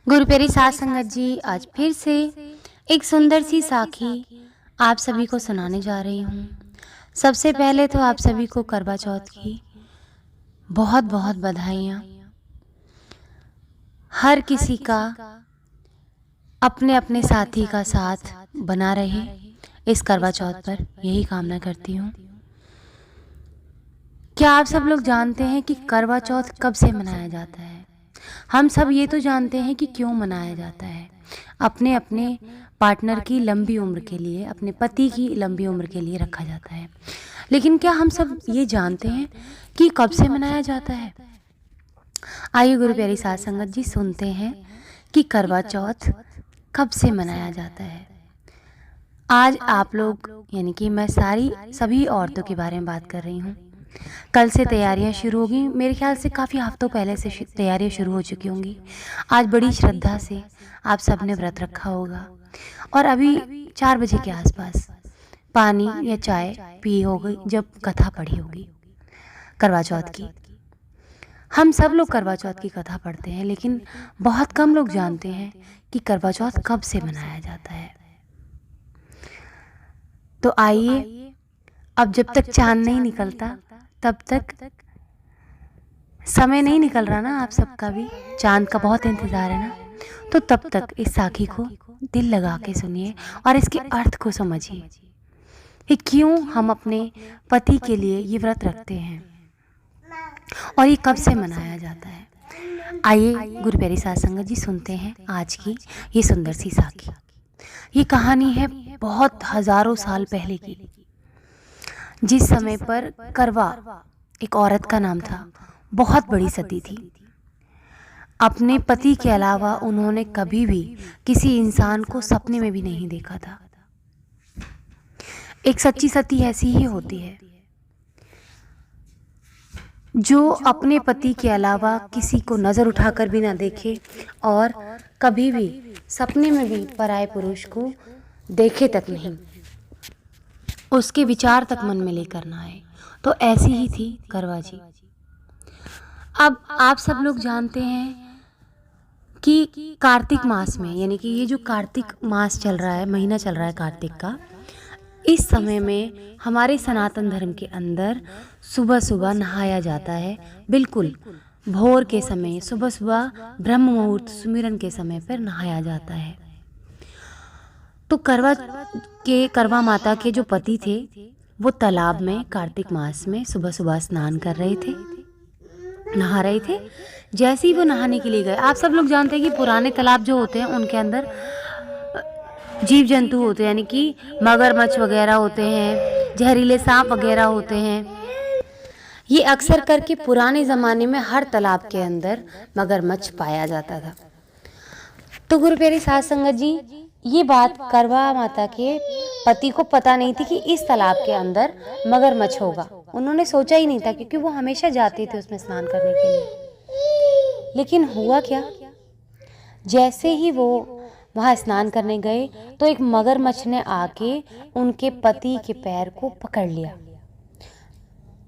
गुरु प्यारी साध संगत जी, आज फिर से एक सुंदर सी साखी आप सभी को सुनाने जा रही हूँ। सबसे पहले तो आप सभी को करवा चौथ की बहुत बहुत बधाइयाँ। हर किसी का अपने अपने साथी का साथ बना रहे इस करवा चौथ पर, यही कामना करती हूँ। क्या आप सब लोग जानते हैं कि करवा चौथ कब से मनाया जाता है? हम सब ये तो जानते हैं कि क्यों मनाया जाता है। अपने अपने पार्टनर की लंबी उम्र के लिए, अपने पति की लंबी उम्र के लिए रखा जाता है। लेकिन क्या हम सब ये जानते हैं कि कब से मनाया जाता है? आइए गुरु प्यारी साध संगत जी सुनते हैं कि करवा चौथ कब से मनाया जाता है। आज आप लोग यानी कि मैं सभी औरतों के बारे में बात कर रही हूँ। कल से तैयारियां शुरू होगी, मेरे ख्याल से काफ़ी हफ्तों पहले से तैयारियां शुरू हो चुकी होंगी। आज बड़ी श्रद्धा से आप सब ने व्रत रखा होगा और अभी 4 बजे के आसपास पानी या चाय पी होगी जब कथा पढ़ी होगी करवा चौथ की। हम सब लोग करवा चौथ की कथा पढ़ते हैं, लेकिन बहुत कम लोग जानते हैं कि करवा चौथ कब से मनाया जाता है। तो आइए, अब जब तक चांद नहीं निकलता तब तक समय नहीं निकल रहा ना, आप सबका भी चांद का बहुत इंतज़ार है ना, तो तब तक इस साखी को दिल लगा के सुनिए और इसके अर्थ को समझिए कि क्यों हम अपने पति के लिए ये व्रत रखते हैं और ये कब से मनाया जाता है। आइए गुरु प्यारी साध संगत जी सुनते हैं आज की ये सुंदर सी साखी। ये कहानी है बहुत हजारों साल पहले की, जिस समय पर करवा एक औरत का नाम था, बहुत बड़ी सती थी। अपने पति के अलावा उन्होंने कभी भी किसी इंसान को सपने में भी नहीं देखा था। एक सच्ची सती ऐसी ही होती है जो अपने पति के अलावा किसी को नज़र उठाकर भी ना देखे और कभी भी सपने में भी पराये पुरुष को देखे तक नहीं, उसके विचार तक मन में लेकर ना आए। तो ऐसी ही थी करवा जी। अब आप सब लोग जानते हैं कि कार्तिक मास में, यानी कि ये जो कार्तिक मास चल रहा है, महीना चल रहा है कार्तिक का, इस समय में हमारे सनातन धर्म के अंदर सुबह सुबह नहाया जाता है। बिल्कुल भोर के समय, सुबह सुबह ब्रह्म मुहूर्त सुमिरन के समय पर नहाया जाता है। तो करवा माता के जो पति थे वो तालाब में कार्तिक मास में सुबह सुबह स्नान कर रहे थे, नहा रहे थे। जैसे ही वो नहाने के लिए गए, आप सब लोग जानते हैं कि पुराने तालाब जो होते हैं उनके अंदर जीव जंतु होते हैं, यानी कि मगरमच्छ वगैरह होते हैं, जहरीले सांप वगैरह होते हैं। ये अक्सर करके पुराने ज़माने में हर तालाब के अंदर मगरमच्छ पाया जाता था। तो गुरु प्यारी साध संगत जी, ये बात करवा माता के पति को पता नहीं थी कि इस तालाब के अंदर मगरमच्छ होगा। उन्होंने सोचा ही नहीं था, क्योंकि वो हमेशा जाते थे उसमें स्नान करने के लिए। लेकिन हुआ क्या, जैसे ही वो वहाँ स्नान करने गए तो एक मगरमच्छ ने आके उनके पति के पैर को पकड़ लिया।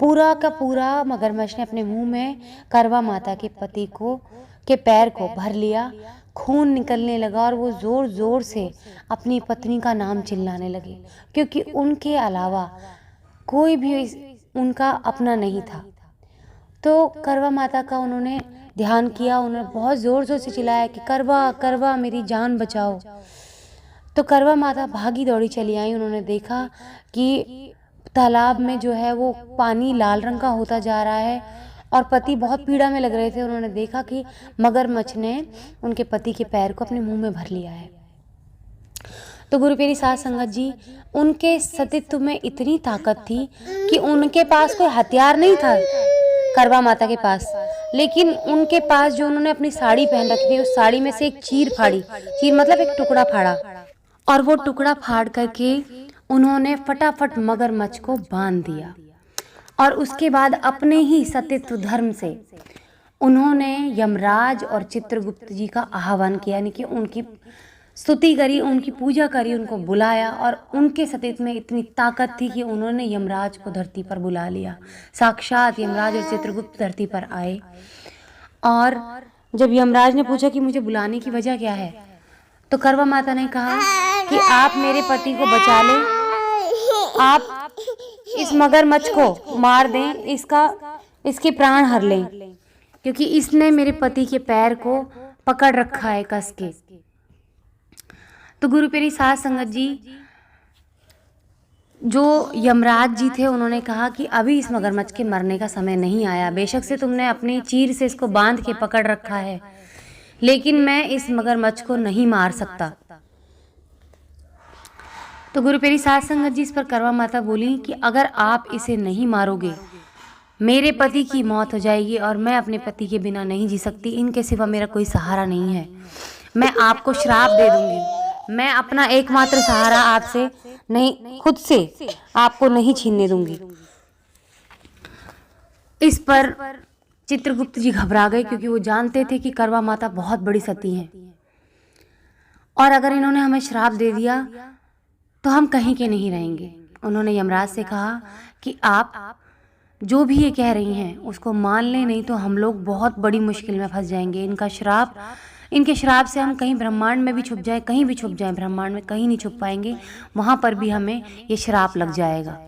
पूरा का पूरा मगरमच्छ ने अपने मुंह में करवा माता के पति के पैर को भर लिया। खून निकलने लगा और वो ज़ोर ज़ोर से अपनी पत्नी का नाम चिल्लाने लगे, क्योंकि उनके अलावा कोई भी उनका अपना नहीं था। तो करवा माता का उन्होंने ध्यान किया, उन्होंने बहुत ज़ोर ज़ोर से चिल्लाया कि करवा करवा मेरी जान बचाओ। तो करवा माता भागी दौड़ी चली आई। उन्होंने देखा कि तालाब में जो है वो पानी लाल रंग का होता जा रहा है और पति बहुत पीड़ा में लग रहे थे। उन्होंने देखा कि मगरमच्छ ने उनके पति के पैर को अपने मुंह में भर लिया है। तो गुरु प्यारी साध संगत जी, उनके सतीत्व में इतनी ताकत थी कि उनके पास कोई हथियार नहीं था करवा माता के पास, लेकिन उनके पास जो उन्होंने अपनी साड़ी पहन रखी थी, उस साड़ी में से एक चीर फाड़ी, चीर मतलब एक टुकड़ा फाड़ा, और वो टुकड़ा फाड़ करके उन्होंने फटाफट मगरमच्छ को बांध दिया। और उसके बाद अपने ही सतीत्व धर्म से उन्होंने यमराज और चित्रगुप्त जी का आह्वान किया, यानी कि उनकी स्तुति करी, उनकी पूजा करी, उनको बुलाया। और उनके सतीत्व में इतनी ताकत थी कि उन्होंने यमराज को धरती पर बुला लिया। साक्षात यमराज और चित्रगुप्त धरती पर आए और जब यमराज ने पूछा कि मुझे बुलाने की वजह क्या है, तो करवा माता ने कहा कि आप मेरे पति को बचा लें, आप इस मगरमच्छ को मार दें, इसके प्राण हर लें, क्योंकि इसने मेरे पति के पैर को पकड़ रखा है कस के। तो गुरु प्यारी साध संगत जी, जो यमराज जी थे उन्होंने कहा कि अभी इस मगरमच्छ के मरने का समय नहीं आया। बेशक से तुमने अपनी चीर से इसको बांध के पकड़ रखा है, लेकिन मैं इस मगरमच्छ को नहीं मार सकता। तो गुरु प्यारी साध संगत जी, इस पर करवा माता बोली कि अगर आप इसे नहीं मारोगे, मेरे पति की मौत हो जाएगी और मैं अपने पति के बिना नहीं जी सकती। इनके सिवा मेरा कोई सहारा नहीं है। मैं आपको श्राप दे दूंगी। मैं अपना एकमात्र सहारा आपसे नहीं, खुद से आपको नहीं छीनने दूंगी। इस पर चित्रगुप्त जी घबरा गए, क्योंकि वो जानते थे कि करवा माता बहुत बड़ी सती हैं और अगर इन्होंने हमें श्राप दे दिया तो हम कहीं के नहीं रहेंगे। उन्होंने यमराज से कहा कि आप जो भी ये कह रही हैं उसको मान लें, नहीं तो हम लोग बहुत बड़ी मुश्किल में फंस जाएंगे। इनके श्राप से हम कहीं ब्रह्मांड में भी छुप जाएं, कहीं भी छुप जाएं, ब्रह्मांड में कहीं नहीं छुप पाएंगे, वहाँ पर भी हमें ये श्राप लग जाएगा।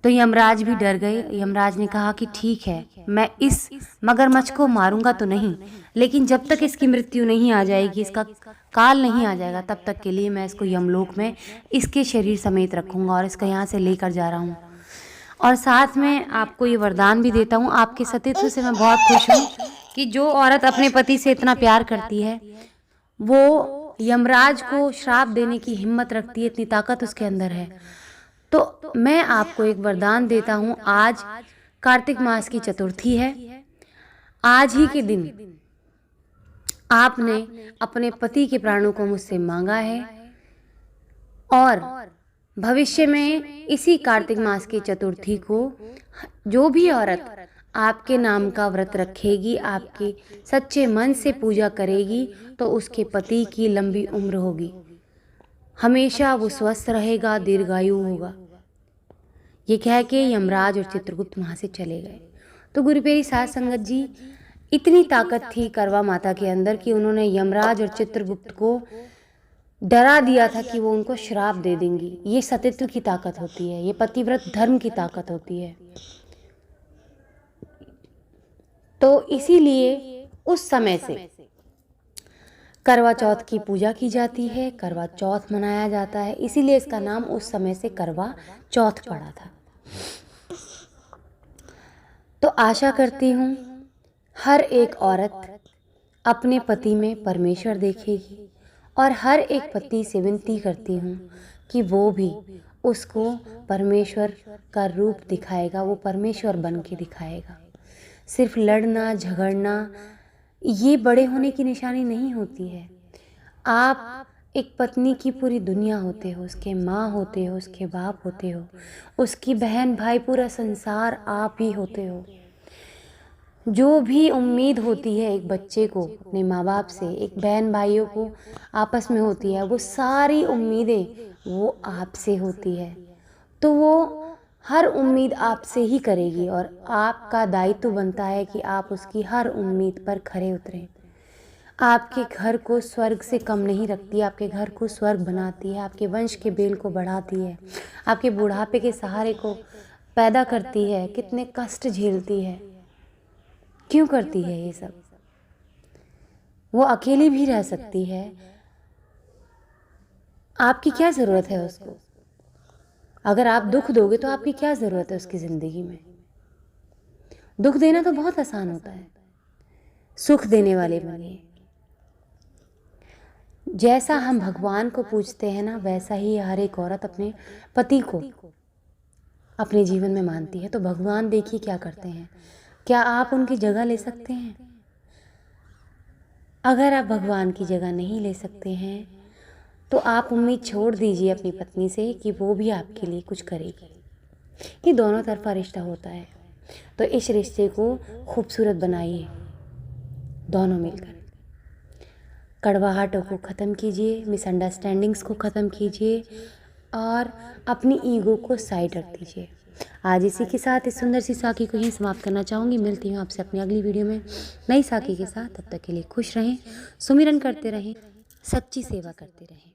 तो यमराज भी डर गए। यमराज ने कहा कि ठीक है, मैं इस मगरमच्छ को मारूंगा तो नहीं, लेकिन जब तक इसकी मृत्यु नहीं आ जाएगी, इसका काल नहीं आ जाएगा, तब तक के लिए मैं इसको यमलोक में इसके शरीर समेत रखूंगा और इसका यहाँ से लेकर जा रहा हूँ। और साथ में आपको ये वरदान भी देता हूँ, आपके सतीत्व से मैं बहुत खुश हूँ कि जो औरत अपने पति से इतना प्यार करती है वो यमराज को श्राप देने की हिम्मत रखती है, इतनी ताकत उसके अंदर है। तो मैं आपको एक वरदान देता हूँ। आज कार्तिक मास की चतुर्थी है। आज ही के दिन आपने अपने पति के प्राणों को मुझसे मांगा है और भविष्य में इसी कार्तिक मास की चतुर्थी को जो भी औरत आपके नाम का व्रत रखेगी, आपके सच्चे मन से पूजा करेगी, तो उसके पति की लंबी उम्र होगी, हमेशा वो स्वस्थ रहेगा, दीर्घायु होगा। ये कह के यमराज और चित्रगुप्त वहाँ से चले गए। तो गुरु प्यारी साध संगत जी, इतनी ताकत थी करवा माता के अंदर कि उन्होंने यमराज और चित्रगुप्त को डरा दिया था कि वो उनको श्राप दे देंगी। ये सतीत्व की ताकत होती है, ये पतिव्रत धर्म की ताकत होती है। तो इसीलिए उस समय से करवा चौथ की पूजा की जाती है, करवा चौथ मनाया जाता है, इसीलिए इसका नाम उस समय से करवा चौथ पड़ा था। तो आशा करती हूँ हर एक औरत अपने पति में परमेश्वर देखेगी और हर एक पति से विनती करती हूँ कि वो भी उसको परमेश्वर का रूप दिखाएगा, वो परमेश्वर बन के दिखाएगा। सिर्फ लड़ना झगड़ना ये बड़े होने की निशानी नहीं होती है। आप एक पत्नी की पूरी दुनिया होते हो, उसके माँ होते हो, उसके बाप होते हो, उसकी बहन भाई, पूरा संसार आप ही होते हो। जो भी उम्मीद होती है एक बच्चे को अपने माँ बाप से, एक बहन भाइयों को आपस में होती है, वो सारी उम्मीदें वो आपसे होती है। तो वो हर उम्मीद आपसे ही करेगी और आपका दायित्व बनता है कि आप उसकी हर उम्मीद पर खरे उतरें। आपके घर को स्वर्ग से कम नहीं रखती, आपके घर को स्वर्ग बनाती है, आपके वंश के बेल को बढ़ाती है, आपके बुढ़ापे के सहारे को पैदा करती है। कितने कष्ट झेलती है, क्यों करती है ये सब? वो अकेली भी रह सकती है, आपकी क्या ज़रूरत है उसको? अगर आप दुख दोगे तो आपकी क्या ज़रूरत है उसकी ज़िंदगी में? दुख देना तो बहुत आसान होता है, सुख देने वाले बनिए। जैसा हम भगवान को पूजते हैं ना, वैसा ही हर एक औरत अपने पति को अपने जीवन में मानती है। तो भगवान देखिए क्या करते हैं, क्या आप उनकी जगह ले सकते हैं? अगर आप भगवान की जगह नहीं ले सकते हैं तो आप उम्मीद छोड़ दीजिए अपनी पत्नी से कि वो भी आपके लिए कुछ करेगी। ये दोनों तरफा रिश्ता होता है, तो इस रिश्ते को खूबसूरत बनाइए दोनों मिलकर। कड़वाहटों को ख़त्म कीजिए, मिसअंडरस्टैंडिंग्स को ख़त्म कीजिए और अपनी ईगो को साइड रख दीजिए। आज इसी के साथ इस सुंदर सी साखी को यहीं समाप्त करना चाहूँगी। मिलती हूँ आपसे अपनी अगली वीडियो में नई साखी के साथ। तब तक के लिए खुश रहें, सुमिरन करते रहें, सच्ची सेवा करते रहें।